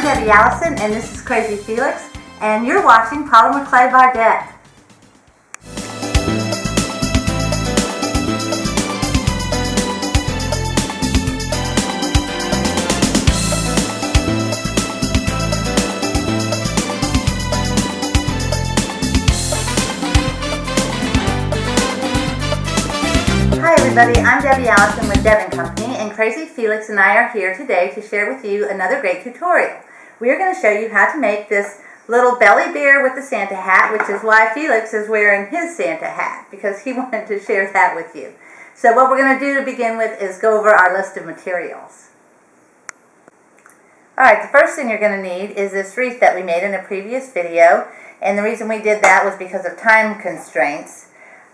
Debbie Allison, and this is Crazy Felix, and you're watching Polymer Clay by Deck. Hi everybody, I'm Debbie Allison with Dev & Company, and Crazy Felix and I are here today to share with you another great tutorial. We are going to show you how to make this little belly bear with the Santa hat, which is why Felix is wearing his Santa hat, because he wanted to share that with you. So what we're going to do to begin with is go over our list of materials. Alright, the first thing you're going to need is this wreath that we made in a previous video, and the reason we did that was because of time constraints.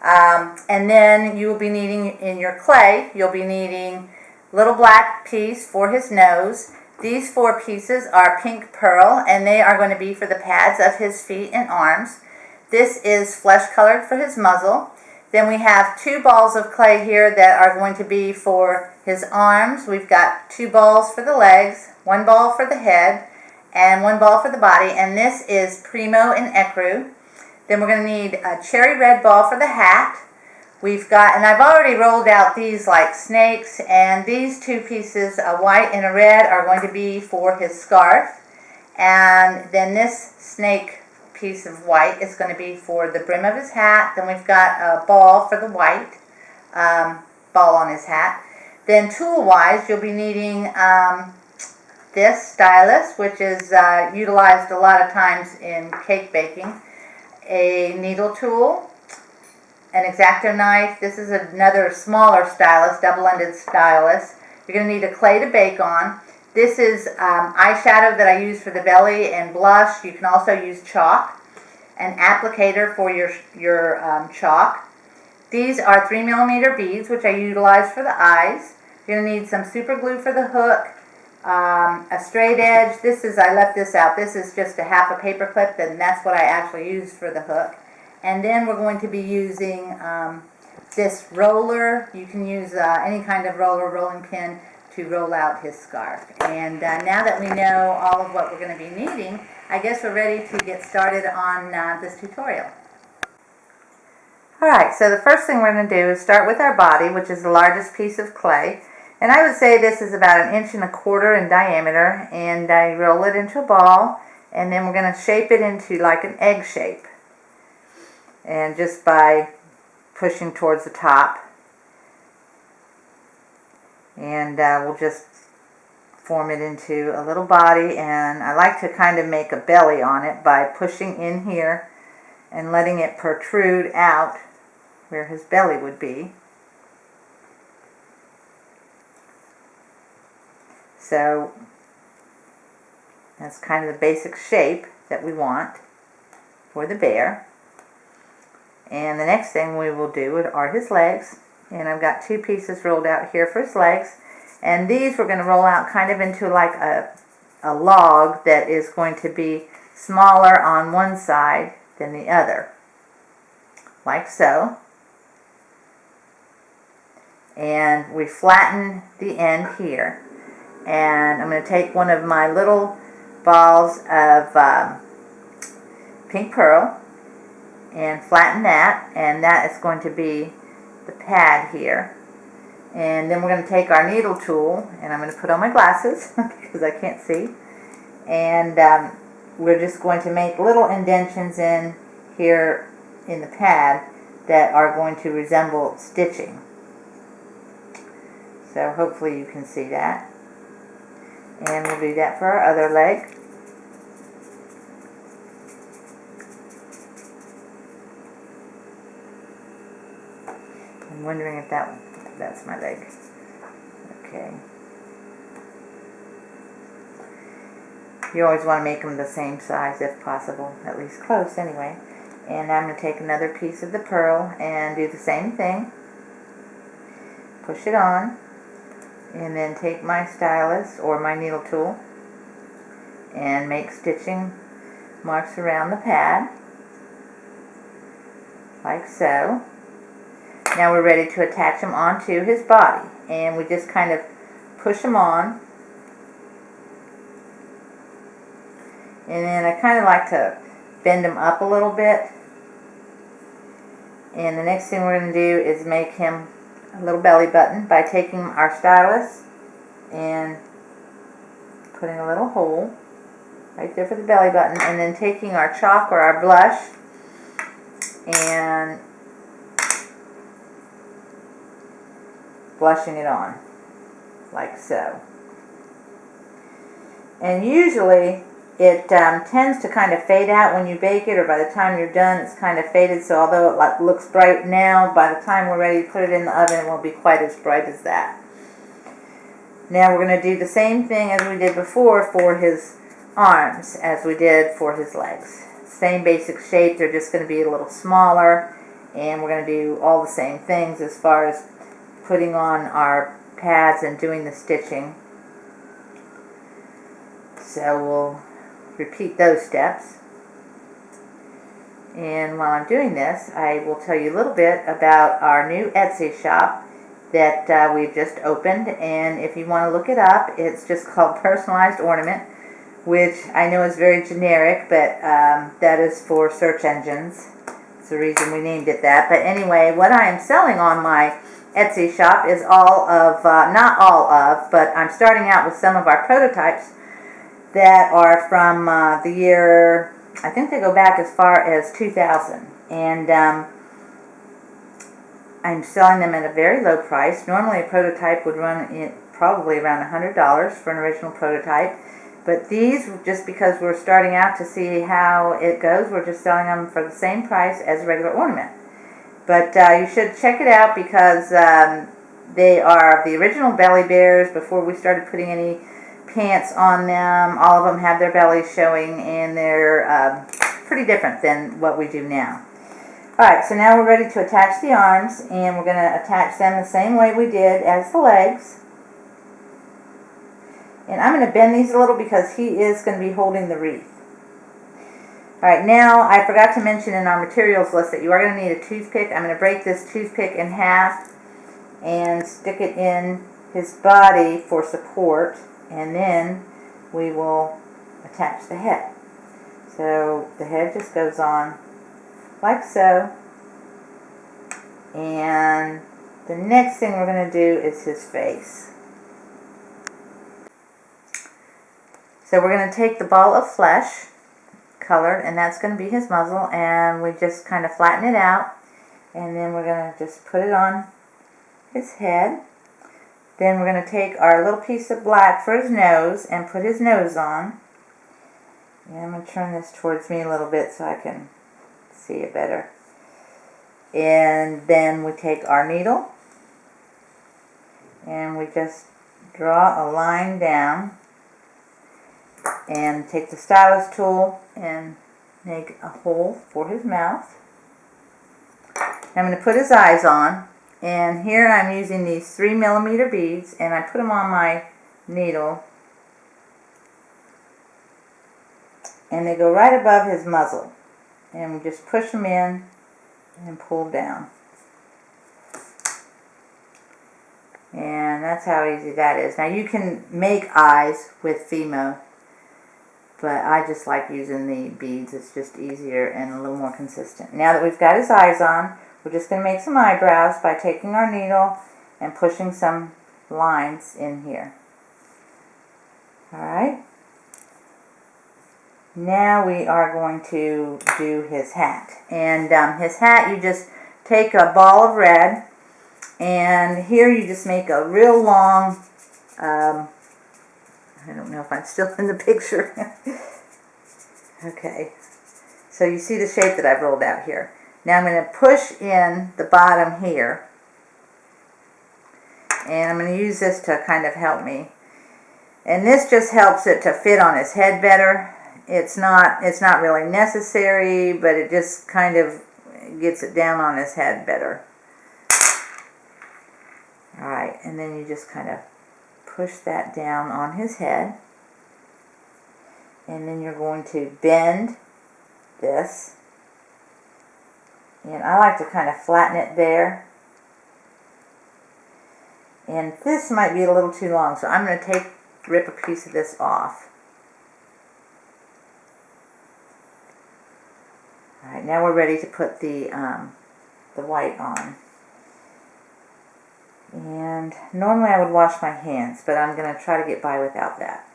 And then you will be needing, in your clay, you'll be needing little black piece for his nose. These 4 pieces are pink pearl, and they are going to be for the pads of his feet and arms. This is flesh colored for his muzzle. Then we have 2 balls of clay here that are going to be for his arms. We've got 2 balls for the legs, 1 ball for the head, and 1 ball for the body, and this is Primo and Ecru. Then we're going to need a cherry red ball for the hat. We've got, and I've already rolled out these like snakes, and these 2 pieces, a white and a red, are going to be for his scarf. And then this snake piece of white is going to be for the brim of his hat. Then we've got a ball for the white ball on his hat. Then tool-wise, you'll be needing this stylus, which is utilized a lot of times in cake baking. A needle tool, an X-Acto knife. This is another smaller stylus, double-ended stylus. You're going to need a clay to bake on. This is eyeshadow that I use for the belly and blush. You can also use chalk. An applicator for your chalk. These are 3mm beads, which I utilize for the eyes. You're going to need some super glue for the hook. A straight edge. I left this out. This is just a half a paper clip, and that's what I actually use for the hook. And then we're going to be using this roller. You can use any kind of roller, rolling pin, to roll out his scarf. And now that we know all of what we're going to be needing, I guess we're ready to get started on this tutorial. Alright, so the first thing we're going to do is start with our body, which is the largest piece of clay. And I would say this is about 1 1/4 inches in diameter, and I roll it into a ball, and then we're going to shape it into like an egg shape. And just by pushing towards the top. And we'll just form it into a little body, and I like to kind of make a belly on it by pushing in here and letting it protrude out where his belly would be. So that's kind of the basic shape that we want for the bear. And the next thing we will do are his legs. And I've got 2 pieces rolled out here for his legs. And these we're going to roll out kind of into like a log that is going to be smaller on one side than the other. Like so. And we flatten the end here. And I'm going to take one of my little balls of pink pearl and flatten that, and that is going to be the pad here. And then we're going to take our needle tool, and I'm going to put on my glasses because I can't see, and we're just going to make little indentions in here in the pad that are going to resemble stitching. So hopefully you can see that. And we'll do that for our other leg. I'm wondering if that's my leg. Okay. You always want to make them the same size if possible, at least close anyway. And I'm going to take another piece of the pearl and do the same thing. Push it on. And then take my stylus or my needle tool and make stitching marks around the pad, like so. Now we're ready to attach them onto his body, and we just kind of push them on And then I kind of like to bend him up a little bit. And the next thing we're going to do is make him a little belly button by taking our stylus and putting a little hole right there for the belly button, and then taking our chalk or our blush and blushing it on like so. And usually it tends to kind of fade out when you bake it, or by the time you're done it's kind of faded, so although it looks bright now, by the time we're ready to put it in the oven it won't be quite as bright as that. Now we're going to do the same thing as we did before for his arms as we did for his legs. Same basic shape, they're just going to be a little smaller, and we're going to do all the same things as far as putting on our pads and doing the stitching. So we'll repeat those steps. And while I'm doing this, I will tell you a little bit about our new Etsy shop that we've just opened. And if you want to look it up, it's just called Personalized Ornament, which I know is very generic, but that is for search engines. It's the reason we named it that. But anyway, what I am selling on my Etsy shop is all of, not all of, but I'm starting out with some of our prototypes that are from the year, I think they go back as far as 2000. And I'm selling them at a very low price. Normally a prototype would run probably around $100 for an original prototype. But these, just because we're starting out to see how it goes, we're just selling them for the same price as a regular ornament. But you should check it out because they are the original belly bears before we started putting any pants on them. All of them have their bellies showing, and they're pretty different than what we do now. Alright, so now we're ready to attach the arms, and we're going to attach them the same way we did as the legs. And I'm going to bend these a little because he is going to be holding the wreath. Alright, now I forgot to mention in our materials list that you are going to need a toothpick. I'm going to break this toothpick in half and stick it in his body for support, and then we will attach the head. So the head just goes on like so, and the next thing we're going to do is his face. So we're going to take the ball of flesh, colored, and that's going to be his muzzle, and we just kind of flatten it out, and then we're going to just put it on his head. Then we're going to take our little piece of black for his nose and put his nose on. And I'm going to turn this towards me a little bit so I can see it better. And then we take our needle and we just draw a line down and take the stylus tool and make a hole for his mouth. I'm going to put his eyes on, and here I'm using these 3mm beads, and I put them on my needle, and they go right above his muzzle, and we just push them in and pull down. And that's how easy that is. Now you can make eyes with Fimo, but I just like using the beads. It's just easier and a little more consistent. Now that we've got his eyes on, we're just going to make some eyebrows by taking our needle and pushing some lines in here. Alright. Now we are going to do his hat. And his hat, you just take a ball of red, and here you just make a real long, I don't know if I'm still in the picture. Okay, so you see the shape that I've rolled out here. Now I'm going to push in the bottom here, and I'm going to use this to kind of help me. And this just helps it to fit on his head better. It's not really necessary, but it just kind of gets it down on his head better. Alright, and then you just kind of push that down on his head. And then you're going to bend this. And I like to kind of flatten it there. And this might be a little too long, so I'm going to rip a piece of this off. Alright, now we're ready to put the white on. And normally I would wash my hands, but I'm going to try to get by without that.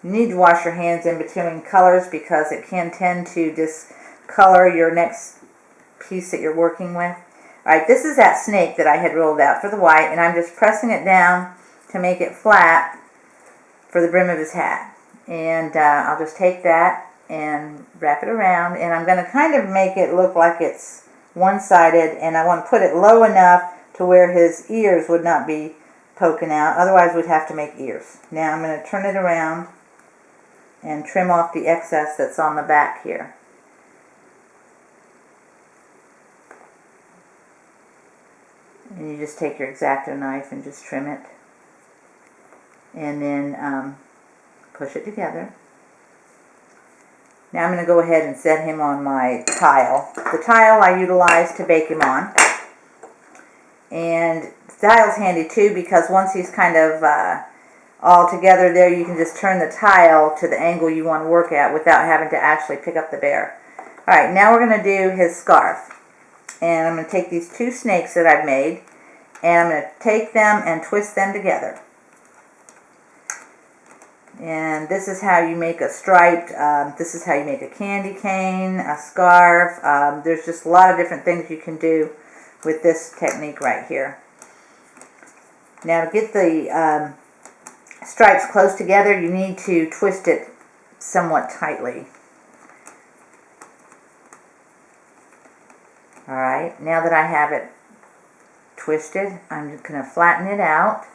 You need to wash your hands in between colors because it can tend to discolor your next piece that you're working with. Alright, this is that snake that I had rolled out for the white, and I'm just pressing it down to make it flat for the brim of his hat. And I'll just take that and wrap it around, and I'm going to kind of make it look like it's one-sided, and I want to put it low enough to where his ears would not be poking out, otherwise we'd have to make ears. Now I'm going to turn it around and trim off the excess that's on the back here. And you just take your X-Acto knife and just trim it, and then push it together. Now I'm going to go ahead and set him on my tile. The tile I utilize to bake him on. And the tile's handy too because once he's kind of all together there, you can just turn the tile to the angle you want to work at without having to actually pick up the bear. Alright, now we're going to do his scarf. And I'm going to take these two snakes that I've made, and I'm going to take them and twist them together. And this is how you make a striped, this is how you make a candy cane, a scarf. There's just a lot of different things you can do with this technique right here. Now to get the stripes close together, you need to twist it somewhat tightly. Alright, now that I have it twisted, I'm just going to flatten it out.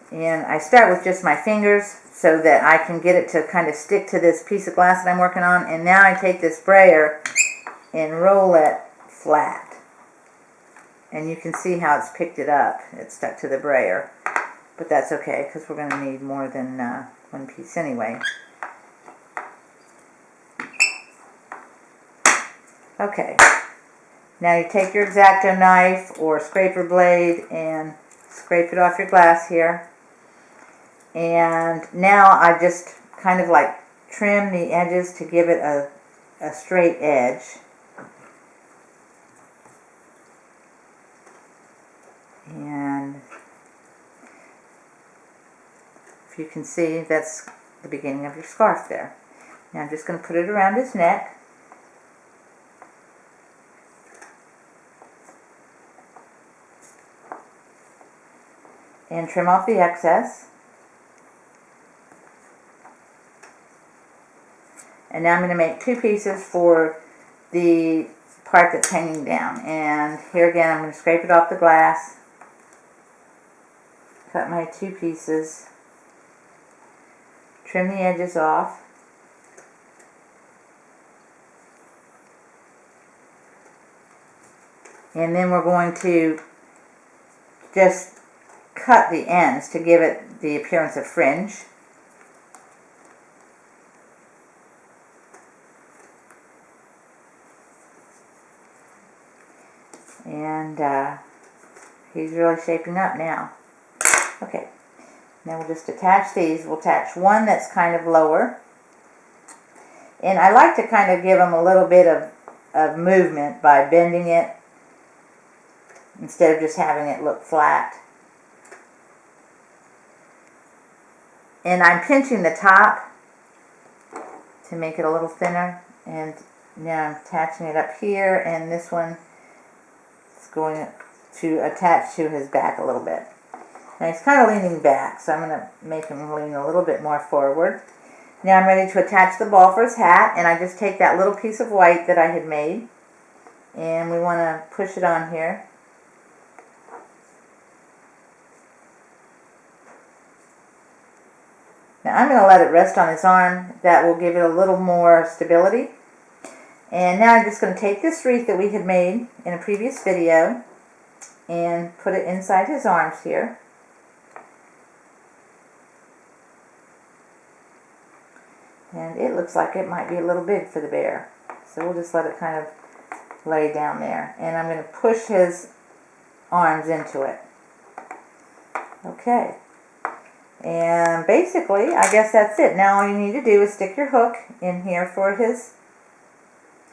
And I start with just my fingers so that I can get it to kind of stick to this piece of glass that I'm working on. And now I take this brayer and roll it flat. And you can see how it's picked it up. It's stuck to the brayer. But that's okay because we're going to need more than one piece anyway. Okay. Now you take your X-Acto knife or scraper blade and scrape it off your glass here. And now I just kind of like trim the edges to give it a straight edge. And if you can see, that's the beginning of your scarf there. Now I'm just going to put it around his neck. And trim off the excess. And now I'm going to make two pieces for the part that's hanging down. And here again, I'm going to scrape it off the glass. Cut my two pieces. Trim the edges off. And then we're going to just cut the ends to give it the appearance of fringe. And he's really shaping up now. Okay, now we'll just attach these. We'll attach one that's kind of lower. And I like to kind of give them a little bit of movement by bending it instead of just having it look flat. And I'm pinching the top to make it a little thinner. And now I'm attaching it up here, and this one is going to attach to his back a little bit. Now he's kind of leaning back, so I'm going to make him lean a little bit more forward. Now I'm ready to attach the ball for his hat, and I just take that little piece of white that I had made, and we want to push it on here. Now I'm going to let it rest on his arm. That will give it a little more stability. And now I'm just going to take this wreath that we had made in a previous video and put it inside his arms here. And it looks like it might be a little big for the bear. So we'll just let it kind of lay down there. And I'm going to push his arms into it. Okay. And basically, I guess that's it. Now all you need to do is stick your hook in here for his,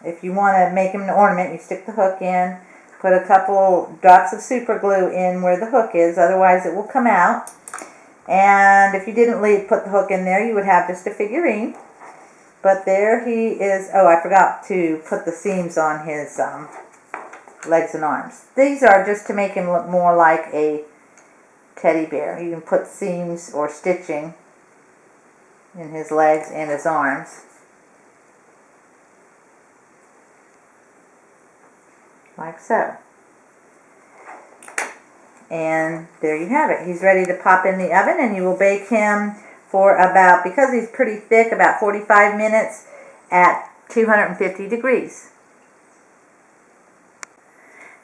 if you want to make him an ornament, you stick the hook in, put a couple drops of super glue in where the hook is, otherwise it will come out. And if you didn't put the hook in there, you would have just a figurine. But there he is. Oh, I forgot to put the seams on his legs and arms. These are just to make him look more like a teddy bear. You can put seams or stitching in his legs and his arms. Like so. And there you have it. He's ready to pop in the oven, and you will bake him for about, because he's pretty thick, about 45 minutes at 250 degrees.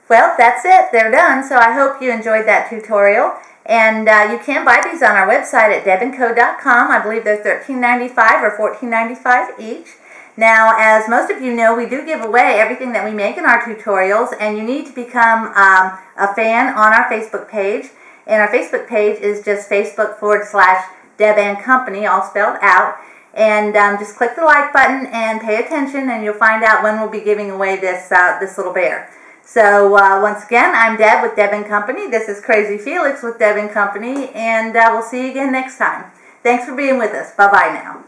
Well, that's it. They're done. So I hope you enjoyed that tutorial. And you can buy these on our website at debandco.com. I believe they're $13.95 or $14.95 each. Now, as most of you know, we do give away everything that we make in our tutorials, and you need to become a fan on our Facebook page. And our Facebook page is just Facebook.com/Deb and Company, all spelled out. And just click the like button and pay attention, and you'll find out when we'll be giving away this little bear. So once again, I'm Deb with Deb and Company. This is Crazy Felix with Deb and Company, and we'll see you again next time. Thanks for being with us. Bye-bye now.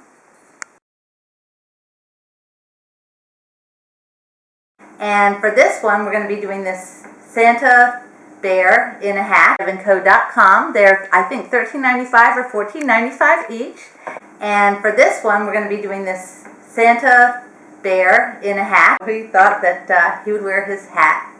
And for this one, we're going to be doing this Santa bear in a hat. debandco.com. They're, I think, $13.95 or $14.95 each. And for this one, we're going to be doing this Santa bear in a hat. He thought that he would wear his hat